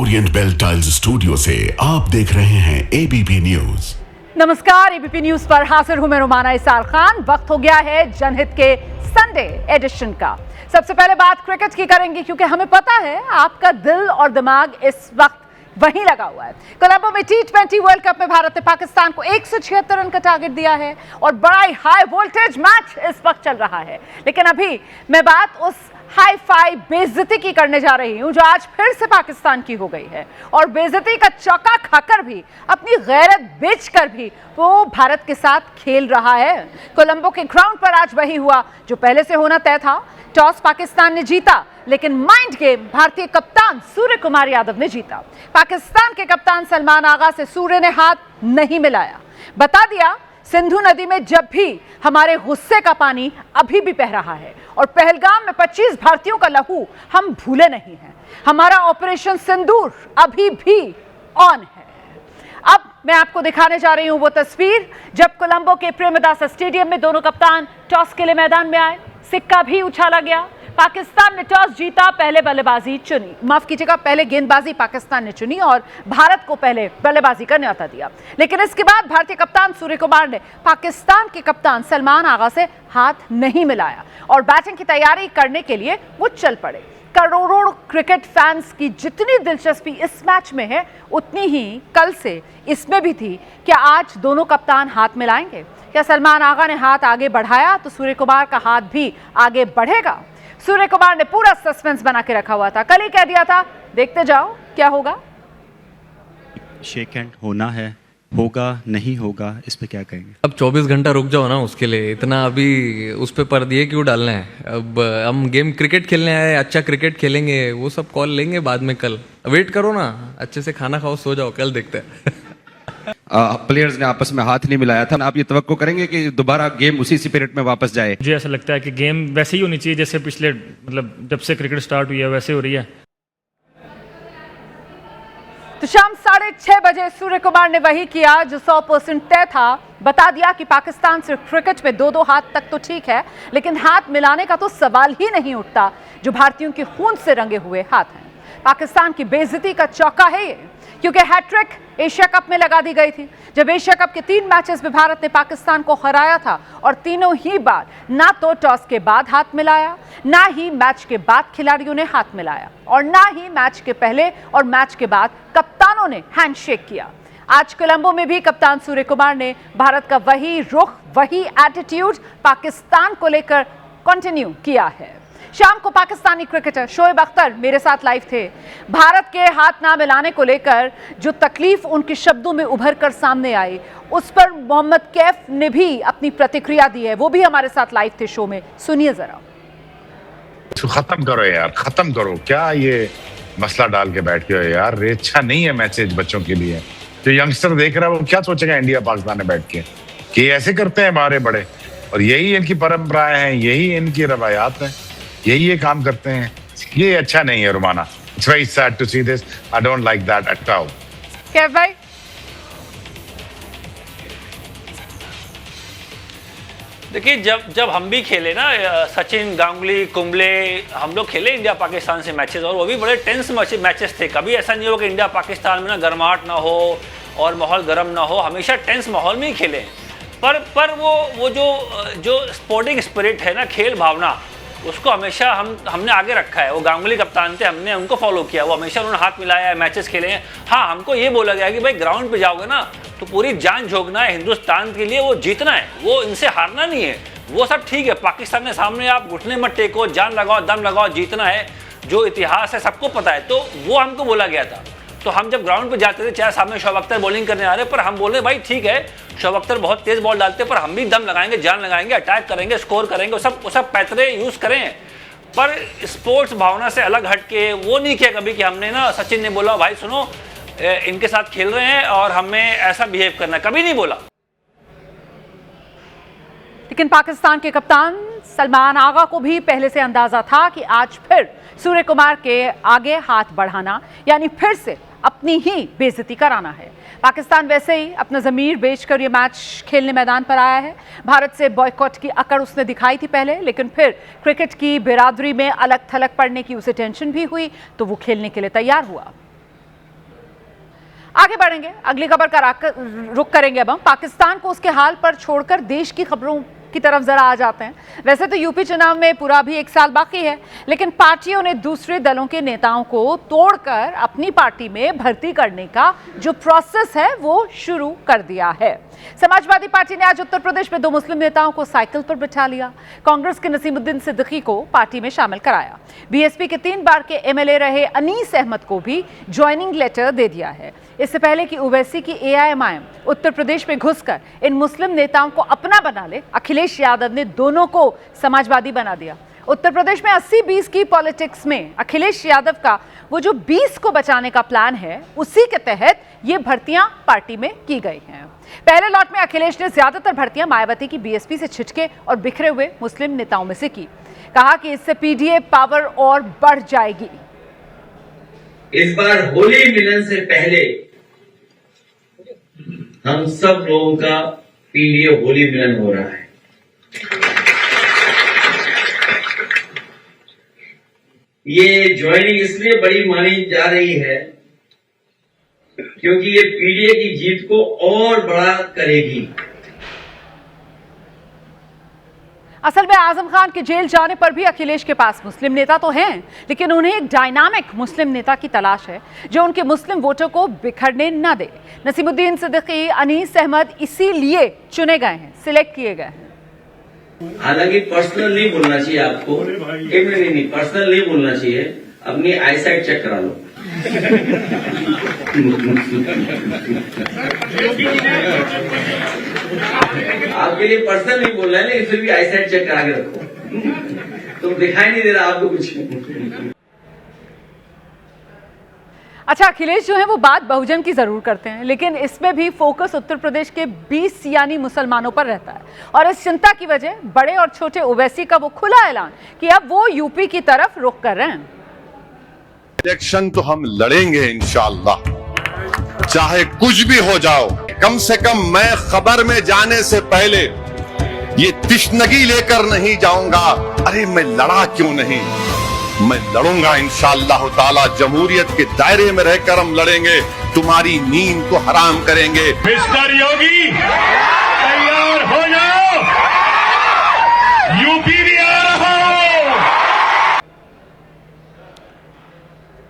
Orient bell tiles studio से आप देख रहे हैं एबीपी न्यूज। नमस्कार, एबीपी न्यूज पर हाजिर हूं मैं रुमाना इसार खान। वक्त हो गया है जनहित के संडे एडिशन का। सबसे पहले बात क्रिकेट की करेंगे क्योंकि हमें पता है आपका दिल और दिमाग इस वक्त वहीं लगा हुआ है। कोलंबो में T20 वर्ल्ड कप में भारत ने पाकिस्तान को 176 रन का टारगेट दिया है और बड़ा ही हाई वोल्टेज मैच इस वक्त चल रहा है। लेकिन अभी मैं बात उस हाई फाई बेइज्जती की करने जा रही हूं जो आज फिर से पाकिस्तान की हो गई है और बेइज्जती का चौका खाकर भी, अपनी गैरत बेचकर भी वो भारत के साथ खेल रहा है। कोलंबो के ग्राउंड पर आज वही हुआ जो पहले से होना तय था। टॉस पाकिस्तान ने जीता, लेकिन माइंड गेम भारतीय कप्तान सूर्य कुमार यादव ने जीता। पाकिस्तान के कप्तान सलमान आगा से सूर्य ने हाथ नहीं मिलाया। बता दिया सिंधु नदी में जब भी हमारे गुस्से का पानी अभी भी बह रहा है और पहलगाम में 25 भारतीयों का लहू हम भूले नहीं हैं। हमारा ऑपरेशन सिंदूर अभी भी ऑन है। अब मैं आपको दिखाने जा रही हूं वो तस्वीर जब कोलंबो के प्रेमदासा स्टेडियम में दोनों कप्तान टॉस के लिए मैदान में आए। सिक्का भी उछाला गया। पाकिस्तान ने टॉस जीता, पहले बल्लेबाजी चुनी, माफ कीजिएगा, पहले गेंदबाजी पाकिस्तान ने चुनी और भारत को पहले बल्लेबाजी का न्योता दिया। लेकिन इसके बाद भारतीय कप्तान सूर्य कुमार ने पाकिस्तान के कप्तान सलमान आगा से हाथ नहीं मिलाया और बैटिंग की तैयारी करने के लिए वो चल पड़े। करोड़ों क्रिकेट फैंस की जितनी दिलचस्पी इस मैच में है, उतनी ही कल से इसमें भी थी। क्या आज दोनों कप्तान हाथ मिलाएंगे? क्या सलमान आगा ने हाथ आगे बढ़ाया तो सूर्य कुमार का हाथ भी आगे बढ़ेगा? सूर्य कुमार ने पूरा सस्पेंस बना के रखा हुआ था, कल ही कह दिया था देखते जाओ क्या होगा। शेक हैंड होना है, होगा नहीं होगा, इस पे क्या कहेंगे? अब 24 घंटा रुक जाओ ना, उसके लिए इतना अभी उस पे पर्दिए क्यों डालना है? अब हम गेम क्रिकेट खेलने आए, अच्छा क्रिकेट खेलेंगे, वो सब कॉल लेंगे बाद में। कल वेट करो ना, अच्छे से खाना खाओ, सो जाओ, कल देखते हैं। प्लेयर्स ने आपस में हाथ नहीं मिलाया था, आप ये तवक्को करेंगे कि दोबारा गेम उसी स्पिरिट में वापस जाए? मुझे ऐसा लगता है कि गेम वैसे ही होनी चाहिए जैसे पिछले जब से क्रिकेट स्टार्ट हुई है वैसे हो रही है। तो शाम 6:30 बजे सूर्य कुमार ने वही किया जो 100% तय था। बता दिया कि पाकिस्तान सिर्फ क्रिकेट में 2-2 हाथ तक तो ठीक है, लेकिन हाथ मिलाने का तो सवाल ही नहीं उठता जो भारतीयों के खून से रंगे हुए हाथ हैं। पाकिस्तान की बेइज्जती का चौका है ये, क्योंकि हैट्रिक एशिया कप में लगा दी गई थी जब एशिया कप के 3 मैचेस में भारत ने पाकिस्तान को हराया था और तीनों ही बार ना तो टॉस के बाद हाथ मिलाया, ना ही मैच के बाद खिलाड़ियों ने हाथ मिलाया और ना ही मैच के पहले और मैच के बाद कप्तानों ने हैंडशेक किया। आज कोलंबो में भी कप्तान सूर्य कुमार ने भारत का वही रुख, वही एटीट्यूड पाकिस्तान को लेकर कंटिन्यू किया है। शाम को पाकिस्तानी क्रिकेटर शोएब अख्तर मेरे साथ लाइव थे। भारत के हाथ ना मिलाने को लेकर जो तकलीफ उनके शब्दों में उभर कर सामने आई, उस पर मोहम्मद कैफ ने भी अपनी प्रतिक्रिया दी है। वो भी हमारे साथ लाइव थे शो में, सुनिए जरा। खत्म करो यार, खत्म करो, क्या ये मसला डाल के बैठ के हो यार? अच्छा नहीं है मैसेज बच्चों के लिए। जो यंगस्टर देख रहा है वो क्या सोचेगा इंडिया पाकिस्तान में बैठ के कि ऐसे करते हैं हमारे बड़े, और यही इनकी परंपराएं हैं, यही इनकी रवायात हैं, यही ये काम करते हैं। ये अच्छा नहीं है रुमाना। It's very sad to see this. I don't like that at all. Kaif भाई, देखिए जब हम भी खेले ना, सचिन, गांगुली, कुंबले, हम लोग खेले इंडिया पाकिस्तान से मैचेस और वो भी बड़े टेंस मैचेस थे। कभी ऐसा नहीं हो कि इंडिया पाकिस्तान में ना गर्माहट ना हो और माहौल गर्म ना हो, हमेशा टेंस माहौल में ही खेले। पर वो जो स्पोर्टिंग स्पिरिट है ना, खेल भावना, उसको हमेशा हमने आगे रखा है। वो गांगुली कप्तान थे, हमने उनको फॉलो किया, वो हमेशा उन्होंने हाथ मिलाया है, मैचेस खेले हैं। हाँ, हमको ये बोला गया कि भाई ग्राउंड पे जाओगे ना तो पूरी जान झोंकना है, हिंदुस्तान के लिए वो जीतना है, वो इनसे हारना नहीं है। वो सब ठीक है, पाकिस्तान के सामने आप घुटने मत टेको, जान लगाओ, दम लगाओ, जीतना है। जो इतिहास है सबको पता है, तो वो हमको बोला गया था। तो हम जब ग्राउंड पे जाते थे, चाहे सामने शोएब अख्तर बॉलिंग करने आ रहे, पर हम बोले भाई ठीक है, शोएब अख्तर बहुत तेज बॉल डालते, पर हम भी दम लगाएंगे, जान लगाएंगे, अटैक करेंगे, स्कोर करेंगे, वो सब पैतरे यूज करें। पर स्पोर्ट्स भावना से अलग हट के वो नहीं किया कभी कि हमने ना, सचिन ने बोला भाई सुनो इनके साथ खेल रहे हैं और हमें ऐसा बिहेव करना, कभी नहीं बोला। लेकिन पाकिस्तान के कप्तान सलमान आगा को भी पहले से अंदाजा था कि आज फिर सूर्य कुमार के आगे हाथ बढ़ाना यानी फिर से अपनी ही बेइज्जती कराना है। पाकिस्तान वैसे ही अपना ज़मीर बेचकर ये मैच खेलने मैदान पर आया है। भारत से बॉयकॉट की अकड़ उसने दिखाई थी पहले, लेकिन फिर क्रिकेट की बिरादरी में अलग थलग पड़ने की उसे टेंशन भी हुई तो वो खेलने के लिए तैयार हुआ। आगे बढ़ेंगे, अगली खबर का रुख करेंगे अब हम पाकिस्तान को उसके हाल पर छोड़कर देश की खबरों की तरफ जरा आ जाते हैं। वैसे तो यूपी चुनाव में पूरा भी 1 साल बाकी है, लेकिन पार्टियों ने दूसरे दलों के नेताओं को तोड़कर अपनी पार्टी में भर्ती करने का जो प्रोसेस है वो शुरू कर दिया है। समाजवादी पार्टी ने आज उत्तर प्रदेश में 2 मुस्लिम नेताओं को साइकिल पर बिठा लिया। कांग्रेस के नसीमुद्दीन सिद्दीकी को पार्टी में शामिल कराया। बीएसपी के 3 बार के एमएलए रहे अनीस अहमद को भी ज्वाइनिंग लेटर दे दिया है। इससे पहले कि ओवैसी की एआईएमआईएम उत्तर प्रदेश में घुसकर इन मुस्लिम नेताओं को अपना बना ले, अखिलेश यादव ने दोनों को समाजवादी बना दिया। उत्तर प्रदेश में 80-20 की पॉलिटिक्स में अखिलेश यादव का वो जो 20 को बचाने का प्लान है, उसी के तहत ये भर्तियां पार्टी में की गई हैं। पहले लॉट में अखिलेश ने ज्यादातर भर्तियां मायावती की बीएसपी से छिटके और बिखरे हुए मुस्लिम नेताओं में से की। कहा कि इससे पीडीए पावर और बढ़ जाएगी। इस बार होली मिलन से पहले हम सब लोगों का पीडीए होली मिलन हो रहा है। ये ज्वाइनिंग इसलिए बड़ी मानी जा रही है क्योंकि ये पीडीए की जीत को और बड़ा करेगी। असल में आजम खान के जेल जाने पर भी अखिलेश के पास मुस्लिम नेता तो हैं, लेकिन उन्हें एक डायनामिक मुस्लिम नेता की तलाश है जो उनके मुस्लिम वोटों को बिखरने न दे। नसीमुद्दीन सिद्दीकी, अनीस अहमद इसीलिए चुने गए हैं, सिलेक्ट किए गए हैं। हालांकि पर्सनल नहीं बोलना चाहिए आपको, नहीं पर्सनल नहीं बोलना चाहिए, अपनी आईसाइट चेक करा लो। आपके लिए पर्सनल नहीं बोलना है, लेकिन फिर भी आईसाइट चेक करा के रखो। तो दिखाई नहीं दे रहा आपको कुछ। अच्छा, अखिलेश जो है वो बात बहुजन की जरूर करते हैं, लेकिन इसमें भी फोकस उत्तर प्रदेश के 20 यानी मुसलमानों पर रहता है। और इस चिंता की वजह बड़े और छोटे ओवैसी का वो खुला ऐलान कि अब वो यूपी की तरफ रुख कर रहे हैं। इलेक्शन तो हम लड़ेंगे इंशाअल्लाह, चाहे कुछ भी हो जाओ। कम से कम मैं खबर में जाने से पहले ये तिश्नगी लेकर नहीं जाऊंगा, अरे मैं लड़ा क्यों नहीं, मैं लड़ूंगा इंशाअल्लाह ताला। जमहूरियत के दायरे में रहकर हम लड़ेंगे, तुम्हारी नींद को हराम करेंगे। मिस्टर योगी तैयार हो जाओ, यूपी भी आ रहा हो।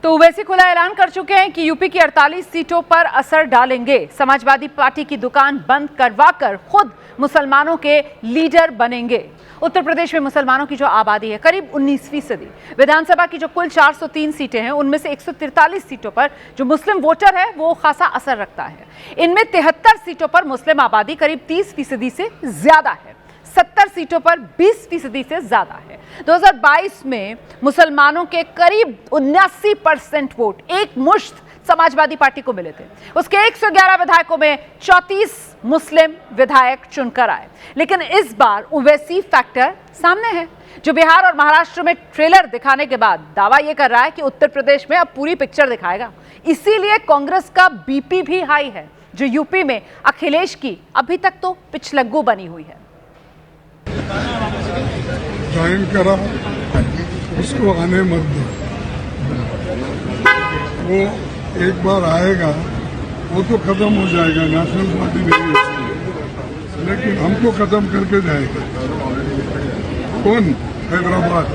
तो ओवैसी खुला ऐलान कर चुके हैं कि यूपी की 48 सीटों पर असर डालेंगे। समाजवादी पार्टी की दुकान बंद करवाकर खुद मुसलमानों के लीडर बनेंगे। उत्तर प्रदेश में मुसलमानों की जो आबादी है करीब 19%। विधानसभा की जो कुल 403 सीटें हैं, उनमें से 143 सीटों पर जो मुस्लिम वोटर है वो खासा असर रखता है। इनमें 73 सीटों पर मुस्लिम आबादी करीब 30% से ज्यादा है, 70 सीटों पर 20% से ज्यादा है। 2022 में मुसलमानों के करीब 79% वोट एक मुश्त समाजवादी पार्टी को मिले थे। उसके 111 विधायकों में 34 मुस्लिम विधायक चुनकर आए। लेकिन इस बार ओवैसी फैक्टर सामने है, जो बिहार और महाराष्ट्र में ट्रेलर दिखाने के बाद दावा यह कर रहा है कि उत्तर प्रदेश में अब पूरी पिक्चर दिखाएगा। इसीलिए कांग्रेस का बीपी भी हाई है, जो यूपी में अखिलेश की अभी तक तो पिछलग्गू बनी हुई है। ज्वाइन करा, उसको आने मत दो। वो एक बार आएगा, वो तो खत्म हो जाएगा, नेशनल पार्टी नहीं है, लेकिन हमको खत्म करके जाएगा। कौन? हैदराबाद।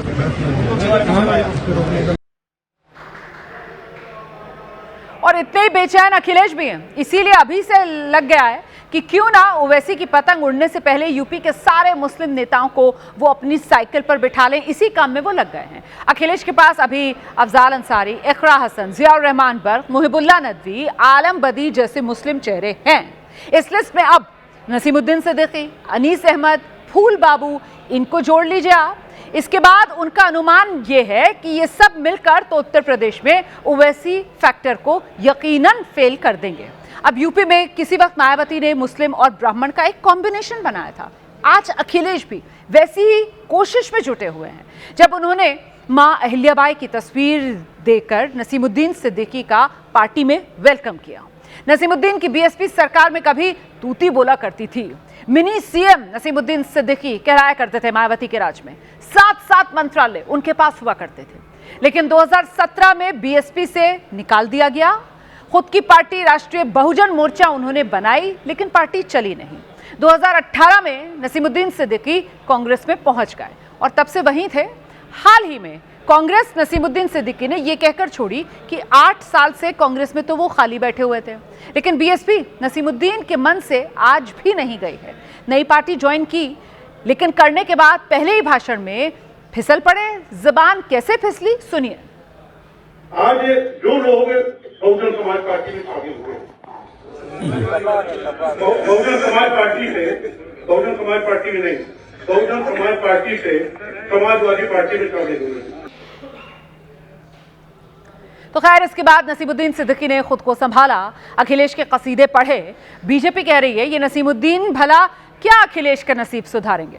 और इतने ही बेचैन अखिलेश भी हैं, इसीलिए अभी से लग गया है कि क्यों ना ओवैसी की पतंग उड़ने से पहले यूपी के सारे मुस्लिम नेताओं को वो अपनी साइकिल पर बिठा लें। इसी काम में वो लग गए हैं। अखिलेश के पास अभी अफजाल अंसारी, इकरा हसन, जियाउर रहमान बर्क, मुहिबुल्ला नदवी, आलम बदी जैसे मुस्लिम चेहरे हैं। इस लिस्ट में अब नसीमुद्दीन सिद्दीकी, अनीस अहमद, फूल बाबू, इनको जोड़ लीजिए आप। इसके बाद उनका अनुमान ये है कि ये सब मिलकर तो उत्तर प्रदेश में ओवैसी फैक्टर को यकीनन फेल कर देंगे। अब यूपी में किसी वक्त मायावती ने मुस्लिम और ब्राह्मण का एक कॉम्बिनेशन बनाया था। आज अखिलेश भी वैसी ही कोशिश में जुटे हुए हैं। जब उन्होंने मां अहिल्याबाई की तस्वीर देकर नसीमुद्दीन सिद्दीकी का पार्टी में वेलकम किया। नसीमुद्दीन की बीएसपी सरकार में कभी तूती बोला करती थी। मिनी सीएम नसीमुद्दीन सिद्दीकी कहलाया करते थे मायावती के राज में। 7 मंत्रालय उनके पास हुआ करते थे। लेकिन 2017 में बीएसपी से निकाल दिया गया। खुद की पार्टी राष्ट्रीय बहुजन मोर्चा उन्होंने बनाई, लेकिन पार्टी चली नहीं। 2018 में नसीमुद्दीन सिद्दीकी कांग्रेस में पहुंच गए और तब से वहीं थे। हाल ही में कांग्रेस नसीमुद्दीन सिद्दीकी ने यह कहकर छोड़ी कि 8 साल से कांग्रेस में तो वो खाली बैठे हुए थे, लेकिन बीएसपी नसीमुद्दीन के मन से आज भी नहीं गई है। नई पार्टी ज्वाइन की, लेकिन करने के बाद पहले ही भाषण में फिसल पड़े। जुबान कैसे फिसली, सुनिए। आज जो लोग बहुजन समाज पार्टी में शामिल हुए, बहुजन समाज पार्टी से, बहुजन समाज पार्टी में नहीं, बहुजन समाज पार्टी से समाजवादी पार्टी में शामिल हुए। तो खैर, इसके बाद नसीमुद्दीन सिद्दीकी ने खुद को संभाला, अखिलेश के कसीदे पढ़े। बीजेपी कह रही है ये नसीमुद्दीन भला क्या अखिलेश का नसीब सुधारेंगे।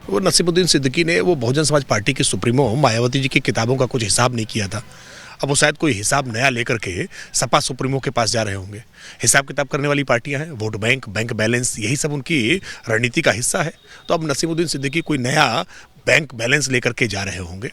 वो नसीमुद्दीन सिद्दीकी ने वो बहुजन समाज पार्टी के सुप्रीमो मायावती जी की किताबों का कुछ हिसाब नहीं किया था। अब वो शायद कोई हिसाब नया लेकर के सपा सुप्रीमो के पास जा रहे होंगे। हिसाब किताब करने वाली पार्टियां हैं, वोट बैंक, बैंक बैलेंस, यही सब उनकी रणनीति का हिस्सा है। तो अब नसीमुद्दीन सिद्दीकी कोई नया बैंक बैलेंस लेकर के जा रहे होंगे।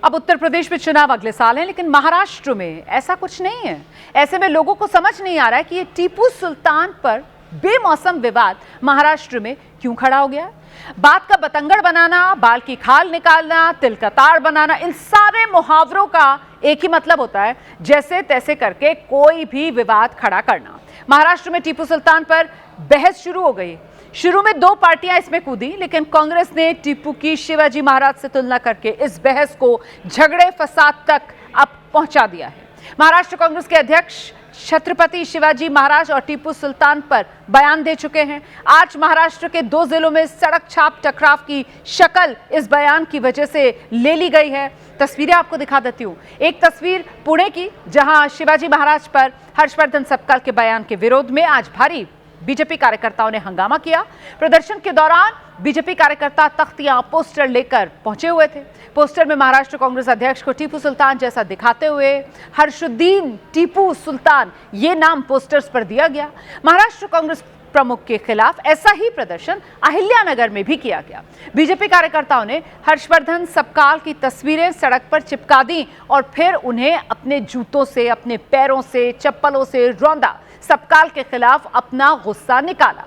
अब उत्तर प्रदेश में चुनाव अगले साल है, लेकिन महाराष्ट्र में ऐसा कुछ नहीं है। ऐसे में लोगों को समझ नहीं आ रहा है कि ये टीपू सुल्तान पर बेमौसम विवाद महाराष्ट्र में क्यों खड़ा हो गया। बात का बतंगड़ बनाना, बाल की खाल निकालना, तिल का ताड़ बनाना, इन सारे मुहावरों का एक ही मतलब होता है, जैसे तैसे करके कोई भी विवाद खड़ा करना। महाराष्ट्र में टीपू सुल्तान पर बहस शुरू हो गई। शुरू में 2 पार्टियां इसमें कूदी, लेकिन कांग्रेस ने टीपू की शिवाजी महाराज से तुलना करके इस बहस को झगड़े फसाद तक अब पहुंचा दिया है। महाराष्ट्र कांग्रेस के अध्यक्ष छत्रपति शिवाजी महाराज और टीपू सुल्तान पर बयान दे चुके हैं। आज महाराष्ट्र के 2 जिलों में सड़क छाप टकराव की शक्ल इस बयान की वजह से ले ली गई है। तस्वीरें आपको दिखा देती हूं। एक तस्वीर पुणे की, जहां शिवाजी महाराज पर हर्षवर्धन सपकाल के बयान के विरोध में आज भारी बीजेपी कार्यकर्ताओं ने हंगामा किया। प्रदर्शन के दौरान बीजेपी कार्यकर्ता तख्तियां, पोस्टर लेकर पहुंचे हुए थे। पोस्टर में महाराष्ट्र कांग्रेस अध्यक्ष को टीपू सुल्तान जैसा दिखाते हुए हर्षुद्दीन टीपू सुल्तान ये नाम पोस्टर्स पर दिया गया। महाराष्ट्र कांग्रेस प्रमुख के खिलाफ ऐसा ही प्रदर्शन अहिल्यानगर में भी किया गया। बीजेपी कार्यकर्ताओं ने हर्षवर्धन सपकाल की तस्वीरें सड़क पर चिपका दी और फिर उन्हें अपने जूतों से, अपने पैरों से, चप्पलों से रौंदा। सपकाल के खिलाफ अपना गुस्सा निकाला।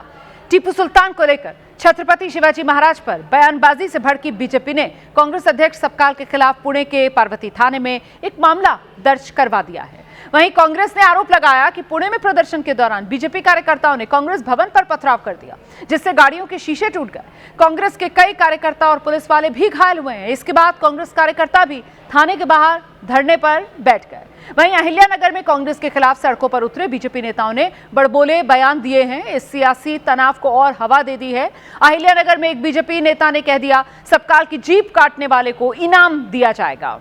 टीपू सुल्तान को लेकर छत्रपति शिवाजी महाराज पर बयानबाजी से भड़की बीजेपी ने कांग्रेस अध्यक्ष सपकाल के खिलाफ पुणे के पार्वती थाने में एक मामला दर्ज करवा दिया है। वहीं कांग्रेस ने आरोप लगाया कि पुणे में प्रदर्शन के दौरान बीजेपी कार्यकर्ताओं ने कांग्रेस भवन पर पथराव कर दिया, जिससे गाड़ियों के शीशे टूट गए। कांग्रेस के कई कार्यकर्ता और पुलिस वाले भी घायल हुए हैं। इसके बाद कांग्रेस कार्यकर्ता भी थाने के बाहर धरने पर बैठ गए। वहीं अहिल्यानगर में कांग्रेस के खिलाफ सड़कों पर उतरे बीजेपी नेताओं ने बड़बोले बयान दिए हैं। इस सियासी तनाव को और हवा दे दी है। अहिल्यानगर में एक बीजेपी नेता ने कह दिया, सपकाल की जीप काटने वाले को इनाम दिया जाएगा।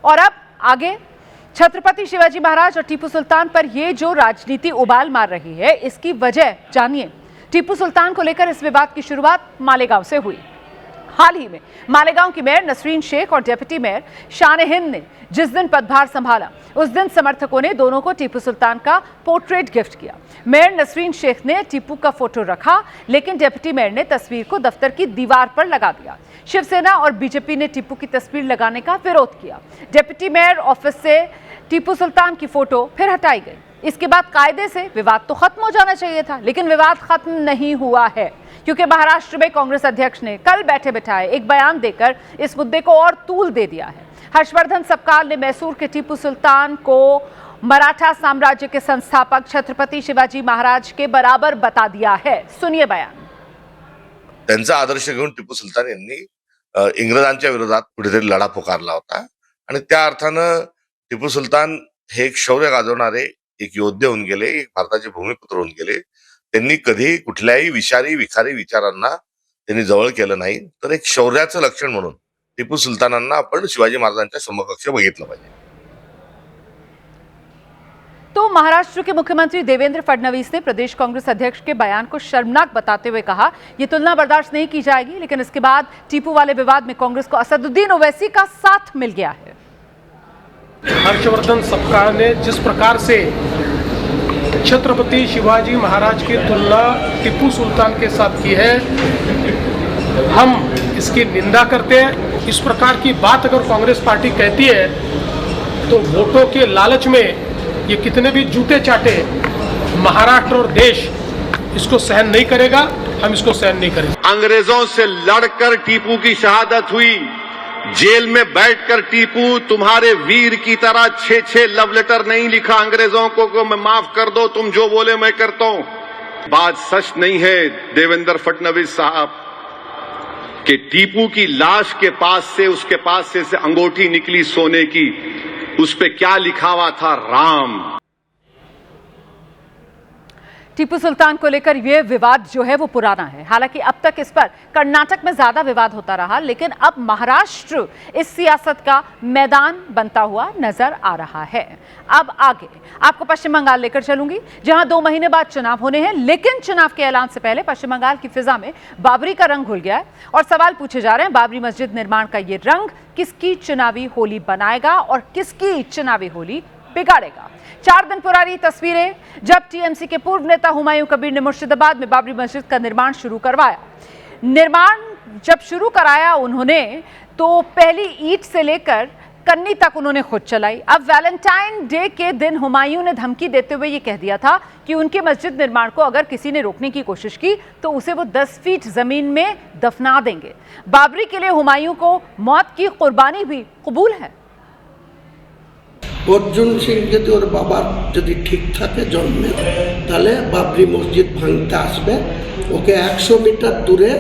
और अब आगे छत्रपति शिवाजी महाराज और टीपू सुल्तान पर ये जो राजनीति उबाल मार रही है, इसकी वजह जानिए। टीपू सुल्तान को लेकर इस विवाद की शुरुआत मालेगांव से हुई। हाल ही में मालेगांव की मेयर नसरीन शेख और डिप्टी मेयर शान-ए-हिंद ने जिस दिन पदभार संभाला, उस दिन समर्थकों ने दोनों को टीपू सुल्तान का पोर्ट्रेट गिफ्ट किया। मेयर नसरीन शेख ने टीपू का फोटो रखा, लेकिन डिप्टी मेयर ने तस्वीर को दफ्तर की दीवार पर लगा दिया। शिवसेना और बीजेपी ने टीपू की तस्वीर लगाने का विरोध किया। डिप्टी मेयर ऑफिस से टीपू सुल्तान की फोटो फिर हटाई गई। इसके बाद कायदे से विवाद तो खत्म हो जाना चाहिए था, लेकिन विवाद खत्म नहीं हुआ है, क्योंकि महाराष्ट्र में कांग्रेस अध्यक्ष ने कल बैठे बिठाए एक बयान देकर इस मुद्दे को और तूल दे दिया है। हर्षवर्धन सपकाल ने मैसूर के टीपू सुल्तान को मराठा साम्राज्य के संस्थापक छत्रपति शिवाजी महाराज के बराबर बता दिया है। सुनिए बयान। त्यांचा आदर्श घेऊन टिपू सुलतान यांनी इंग्रजांच्या विरोधात कुठेतरी लढा पुकारला होता आणि त्या अर्थानं टिपू सुलतान हे एक शौर्य गाजवणारे एक योद्धे होऊन गेले, एक भारताचे भूमिपुत्र होऊन गेले। त्यांनी कधी कुठल्याही विखारी विचारांना त्यांनी जवळ केलं नाही, तर एक शौर्याचं लक्षण म्हणून टिपू सुलतानांना आपण शिवाजी महाराजांच्या समकक्ष बघितलं पाहिजे। तो महाराष्ट्र के मुख्यमंत्री देवेंद्र फडणवीस ने प्रदेश कांग्रेस अध्यक्ष के बयान को शर्मनाक बताते हुए कहा, यह तुलना बर्दाश्त नहीं की जाएगी। लेकिन इसके बाद टीपू वाले विवाद में कांग्रेस को असदुद्दीन ओवैसी का साथ मिल गया है। हर्षवर्धन सपकाल ने जिस प्रकार से छत्रपति शिवाजी महाराज की तुलना टीपू सुल्तान के साथ की है, हम इसकी निंदा करते हैं। इस प्रकार की बात अगर कांग्रेस पार्टी कहती है तो वोटों के लालच में ये कितने भी जूते चाटे, महाराष्ट्र और देश इसको सहन नहीं करेगा, हम इसको सहन नहीं करेंगे। अंग्रेजों से लड़कर टीपू की शहादत हुई, जेल में बैठकर टीपू तुम्हारे वीर की तरह 6 लव लेटर नहीं लिखा अंग्रेजों को मैं माफ कर दो, तुम जो बोले मैं करता हूं। बात सच नहीं है देवेंद्र फडणवीस साहब कि टीपू की लाश के पास से, उसके पास से अंगूठी निकली सोने की, उस पे क्या लिखा हुआ था? राम। टीपू सुल्तान को लेकर यह विवाद जो है वो पुराना है। हालांकि अब तक इस पर कर्नाटक में ज्यादा विवाद होता रहा, लेकिन अब महाराष्ट्र इस सियासत का मैदान बनता हुआ नजर आ रहा है। अब आगे आपको पश्चिम बंगाल लेकर चलूंगी, जहां 2 महीने बाद चुनाव होने हैं, लेकिन चुनाव के ऐलान से पहले पश्चिम बंगाल की फिजा में बाबरी का रंग घुल गया है और सवाल पूछे जा रहे हैं, बाबरी मस्जिद निर्माण का ये रंग किसकी चुनावी होली बनाएगा और किसकी चुनावी होली बिगाड़ेगा। 4 दिन पुरानी तस्वीरें, जब टीएमसी के पूर्व नेता हुमायूं कबीर ने मुर्शिदाबाद में बाबरी मस्जिद का निर्माण शुरू करवाया। निर्माण जब शुरू कराया उन्होंने, तो पहली ईंट से लेकर कन्नी तक उन्होंने खुद चलाई। अब वैलेंटाइन डे के दिन हुमायूं ने धमकी देते हुए ये कह दिया था कि उनके मस्जिद निर्माण को अगर किसी ने रोकने की कोशिश की तो उसे वो 10 फीट जमीन में दफना देंगे। बाबरी के लिए हुमायूं को मौत की कुर्बानी भी कबूल है। अर्जुन सिंह यदि और बाबार यदि ठीक থাকে জন্মে, তাহলে বাবরি মসজিদ ভাঙতে আসবে, ওকে 100 মিটার দূরে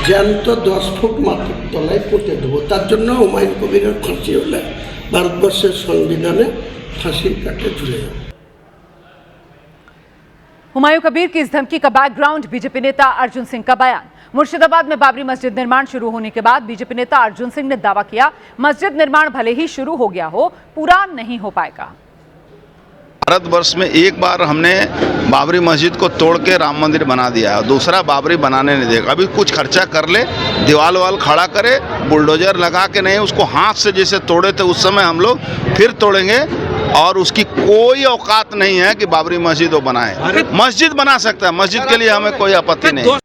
জ্যান্ত 10 ফুট মাটির তলায় পুঁতে দেবো। তার জন্য হুমায়ুন কবিরের ফাঁসি হলে ভারতবর্ষের সংবিধানে ফাঁসির কাঠে ঝুলে যাবে। हुमायूं कबीर की इस धमकी का बैकग्राउंड बीजेपी नेता अर्जुन सिंह का बयान। मुर्शिदाबाद में बाबरी मस्जिद निर्माण शुरू होने के बाद बीजेपी नेता अर्जुन सिंह ने दावा किया, मस्जिद निर्माण भले ही शुरू हो गया हो, पूरा नहीं हो पाएगा। भारतवर्ष में एक बार हमने बाबरी मस्जिद को तोड़ के राम मंदिर बना दिया है, दूसरा बाबरी बनाने नहीं देगा। अभी कुछ खर्चा कर ले, दीवार वाल खड़ा करे, बुलडोजर लगा के नहीं, उसको हाथ से जैसे तोड़े थे उस समय हम लोग फिर तोड़ेंगे, और उसकी कोई औकात नहीं है कि बाबरी मस्जिद वो बनाए। मस्जिद बना सकता है, मस्जिद के लिए हमें कोई आपत्ति नहीं।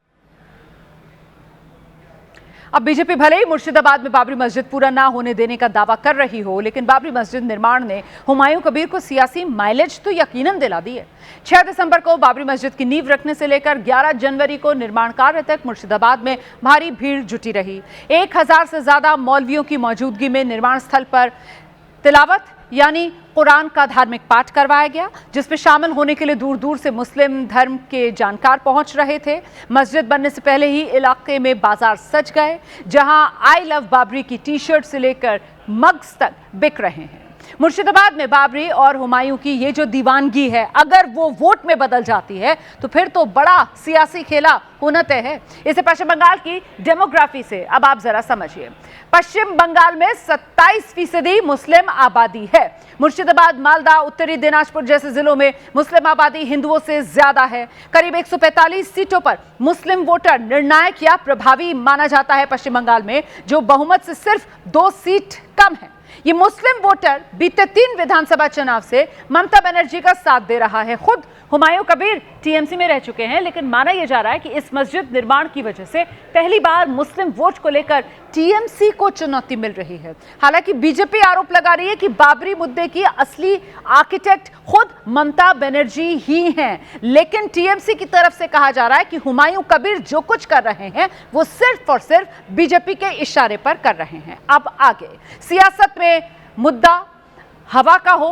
अब बीजेपी भले ही मुर्शिदाबाद में बाबरी मस्जिद पूरा ना होने देने का दावा कर रही हो, लेकिन बाबरी मस्जिद निर्माण ने हुमायूं कबीर को सियासी माइलेज तो यकीनन दिला दी है। 6 दिसंबर को बाबरी मस्जिद की नींव रखने से लेकर 11 जनवरी को निर्माण कार्य तक मुर्शिदाबाद में भारी भीड़ जुटी रही। 1000 से ज्यादा मौलवियों की मौजूदगी में निर्माण स्थल पर तिलावत यानी कुरान का धार्मिक पाठ करवाया गया, जिसमें शामिल होने के लिए दूर दूर से मुस्लिम धर्म के जानकार पहुंच रहे थे। मस्जिद बनने से पहले ही इलाके में बाजार सज गए, जहां आई लव बाबरी की टी-शर्ट से लेकर मग्स तक बिक रहे हैं। मुर्शिदाबाद में बाबरी और हुमायूं की ये जो दीवानगी है, अगर वो वोट में बदल जाती है तो फिर तो बड़ा सियासी खेला होना तय है। इसे पश्चिम बंगाल की डेमोग्राफी से अब आप जरा समझिए। पश्चिम बंगाल में 27% मुस्लिम आबादी है। मुर्शिदाबाद, मालदा, उत्तरी दिनाजपुर जैसे जिलों में मुस्लिम आबादी हिंदुओं से ज्यादा है। करीब 145 सीटों पर मुस्लिम वोटर निर्णायक या प्रभावी माना जाता है पश्चिम बंगाल में, जो बहुमत से सिर्फ 2 सीट कम है। ये मुस्लिम वोटर बीते 3 विधानसभा चुनाव से ममता बनर्जी का साथ दे रहा है। खुद हुमायूं कबीर टीएमसी में रह चुके हैं, लेकिन माना यह जा रहा है कि इस मस्जिद निर्माण की वजह से पहली बार मुस्लिम वोट को लेकर टीएमसी को चुनौती मिल रही है। हालांकि बीजेपी आरोप लगा रही है कि बाबरी मुद्दे की असली आर्किटेक्ट खुद ममता बनर्जी ही हैं, लेकिन टीएमसी की तरफ से कहा जा रहा है कि हुमायूं कबीर जो कुछ कर रहे हैं वो सिर्फ और सिर्फ बीजेपी के इशारे पर कर रहे हैं। अब आगे सियासत में मुद्दा हवा का हो,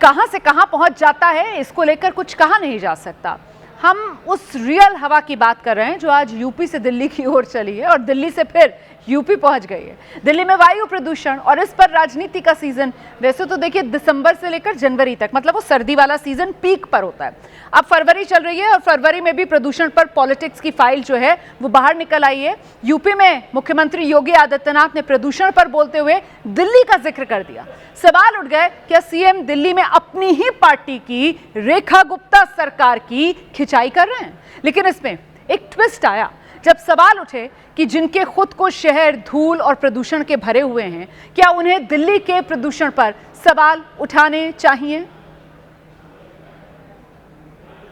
कहां से कहां पहुंच जाता है, इसको लेकर कुछ कहा नहीं जा सकता। हम उस रियल हवा की बात कर रहे हैं जो आज यूपी से दिल्ली की ओर चली है और दिल्ली से फिर यूपी पहुंच गई है। दिल्ली में वायु प्रदूषण और इस पर राजनीति का सीजन, वैसे तो देखिए दिसंबर से लेकर जनवरी तक, मतलब वो सर्दी वाला सीजन पीक पर होता है। अब फरवरी चल रही है और फरवरी में भी प्रदूषण पर पॉलिटिक्स की फाइल जो है वो बाहर निकल आई है। यूपी में मुख्यमंत्री योगी आदित्यनाथ ने प्रदूषण पर बोलते हुए दिल्ली का जिक्र कर दिया। सवाल उठ गए, क्या सीएम दिल्ली में अपनी ही पार्टी की रेखा गुप्ता सरकार की खिंचाई कर रहे हैं? लेकिन इसमें एक ट्विस्ट आया जब सवाल उठे कि जिनके खुद को शहर धूल और प्रदूषण के भरे हुए हैं, क्या उन्हें दिल्ली के प्रदूषण पर सवाल उठाने चाहिए?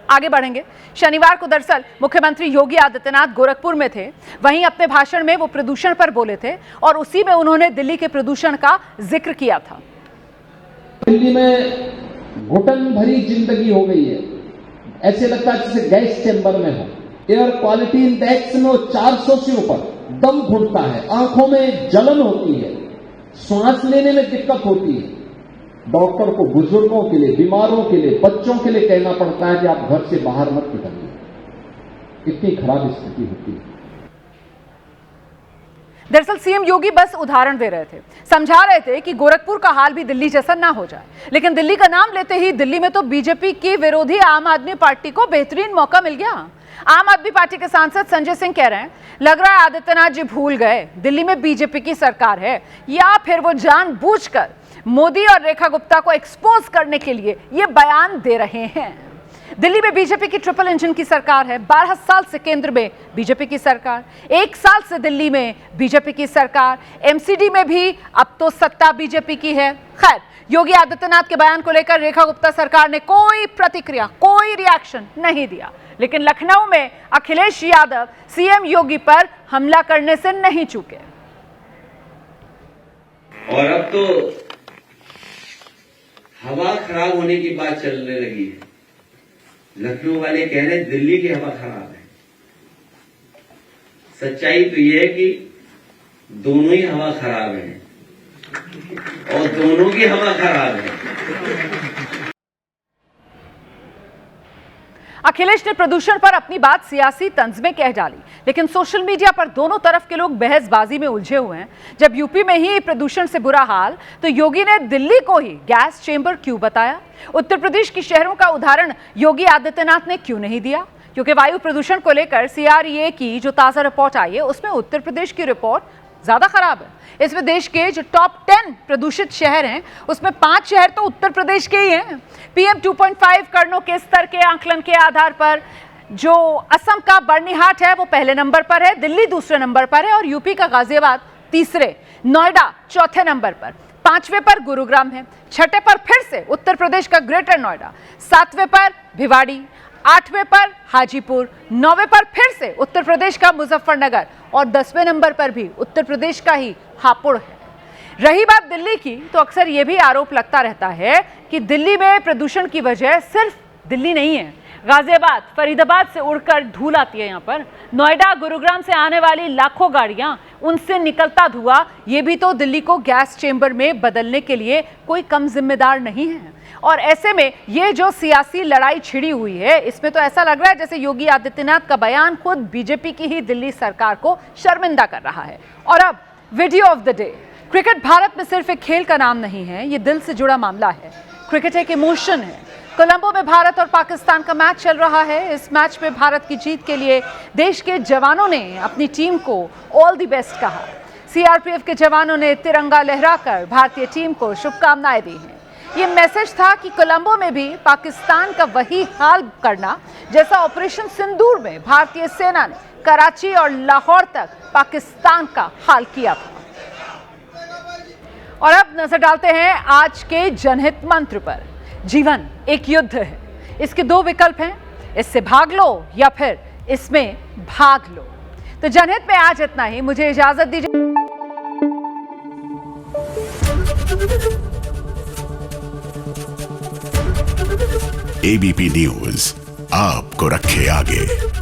आगे बढ़ेंगे। शनिवार को दरअसल मुख्यमंत्री योगी आदित्यनाथ गोरखपुर में थे, वहीं अपने भाषण में वो प्रदूषण पर बोले थे और उसी में उन्होंने दिल्ली के प्रदूषण का जिक्र किया था। दिल्ली में घुटन भरी जिंदगी हो गई है, ऐसे लगता है जैसे गैस चैम्बर में हो। एयर क्वालिटी इंडेक्स में 400 से ऊपर, दम घुटता है, आंखों में जलन होती है, श्वास लेने में दिक्कत होती है। डॉक्टर को बुजुर्गों के लिए, बीमारों के लिए, बच्चों के लिए कहना पड़ता है कि आप घर से बाहर मत निकलिए, इतनी खराब स्थिति होती है। दरअसल सीएम योगी बस उदाहरण दे रहे थे, समझा रहे थे कि गोरखपुर का हाल भी दिल्ली जैसा ना हो जाए। लेकिन दिल्ली का नाम लेते ही दिल्ली में तो बीजेपी की विरोधी आम आदमी पार्टी को बेहतरीन मौका मिल गया। आम आदमी पार्टी के सांसद संजय सिंह कह रहे हैं, लग रहा है आदित्यनाथ जी भूल गए दिल्ली में बीजेपी की सरकार है, या फिर वो जानबूझकर मोदी और रेखा गुप्ता को एक्सपोज करने के लिए ये बयान दे रहे हैं। दिल्ली में बीजेपी की ट्रिपल इंजन की सरकार है, 12 साल से केंद्र में बीजेपी की सरकार, 1 साल से दिल्ली में बीजेपी की सरकार, एमसीडी में भी अब तो सत्ता बीजेपी की है। खैर, योगी आदित्यनाथ के बयान को लेकर रेखा गुप्ता सरकार ने कोई प्रतिक्रिया, कोई रिएक्शन नहीं दिया। लेकिन लखनऊ में अखिलेश यादव सीएम योगी पर हमला करने से नहीं चूके। और अब तो हवा खराब होने की बात चलने लगी है। लखनऊ वाले कह रहे हैं दिल्ली की हवा खराब है। सच्चाई तो यह है कि दोनों ही हवा खराब है और दोनों की हवा खराब है। अखिलेश ने प्रदूषण पर अपनी बात सियासी तंज में कह डाली, लेकिन सोशल मीडिया पर दोनों तरफ के लोग बहसबाजी में उलझे हुए हैं। जब यूपी में ही प्रदूषण से बुरा हाल, तो योगी ने दिल्ली को ही गैस चेंबर क्यों बताया? उत्तर प्रदेश की शहरों का उदाहरण योगी आदित्यनाथ ने क्यों नहीं दिया? क्योंकि वायु प्रदूषण को लेकर CREA की जो ताजा रिपोर्ट आई है, उसमें उत्तर प्रदेश की रिपोर्ट ज्यादा खराब है। इसमें देश के जो टॉप 10 प्रदूषित शहर हैं, उसमें 5 शहर तो उत्तर प्रदेश के ही हैं। PM 2.5 कणों के स्तर के आंकलन के आधार पर जो असम का बर्नीहाट है वो पहले नंबर पर है, दिल्ली दूसरे नंबर पर है और यूपी का गाजियाबाद तीसरे, नोएडा चौथे नंबर पर, 5वें पर गुरुग्राम है, 6ठे पर फिर से उत्तर प्रदेश का ग्रेटर नोएडा, 7वें पर भिवाड़ी, 8वें पर हाजीपुर, 9वें पर फिर से उत्तर प्रदेश का मुजफ्फरनगर और 10वें नंबर पर भी उत्तर प्रदेश का ही हापुड़ है। रही बात दिल्ली की, तो अक्सर यह भी आरोप लगता रहता है कि दिल्ली में प्रदूषण की वजह सिर्फ दिल्ली नहीं है, गाजियाबाद, फरीदाबाद से उड़कर धूल आती है यहाँ पर, नोएडा, गुरुग्राम से आने वाली लाखों गाड़ियां, उनसे निकलता धुआं, ये भी तो दिल्ली को गैस चेंबर में बदलने के लिए कोई कम जिम्मेदार नहीं है। और ऐसे में ये जो सियासी लड़ाई छिड़ी हुई है, इसमें तो ऐसा लग रहा है जैसे योगी आदित्यनाथ का बयान खुद बीजेपी की ही दिल्ली सरकार को शर्मिंदा कर रहा है। और अब video of the day. Cricket Bharat में सिर्फ एक खेल का नाम नहीं है, ये दिल से जुड़ा मामला है। क्रिकेट एक इमोशन है। कोलंबो में भारत और पाकिस्तान का मैच चल रहा है। इस मैच में भारत की जीत के लिए देश के जवानों ने अपनी टीम को ऑल द बेस्ट कहा। CRPF के जवानों ने तिरंगा लहराकर भारतीय टीम को शुभकामनाएं दी हैं। ये मैसेज था कि कोलंबो में भी पाकिस्तान का वही हाल करना जैसा ऑपरेशन सिंदूर में भारतीय सेना ने कराची और लाहौर तक पाकिस्तान का हाल किया था। और अब नजर डालते हैं आज के जनहित मंत्र पर। जीवन एक युद्ध है, इसके 2 विकल्प हैं, इससे भाग लो या फिर इसमें भाग लो। तो जनहित में आज इतना ही, मुझे इजाजत दीजिए। ABP न्यूज आपको रखे आगे।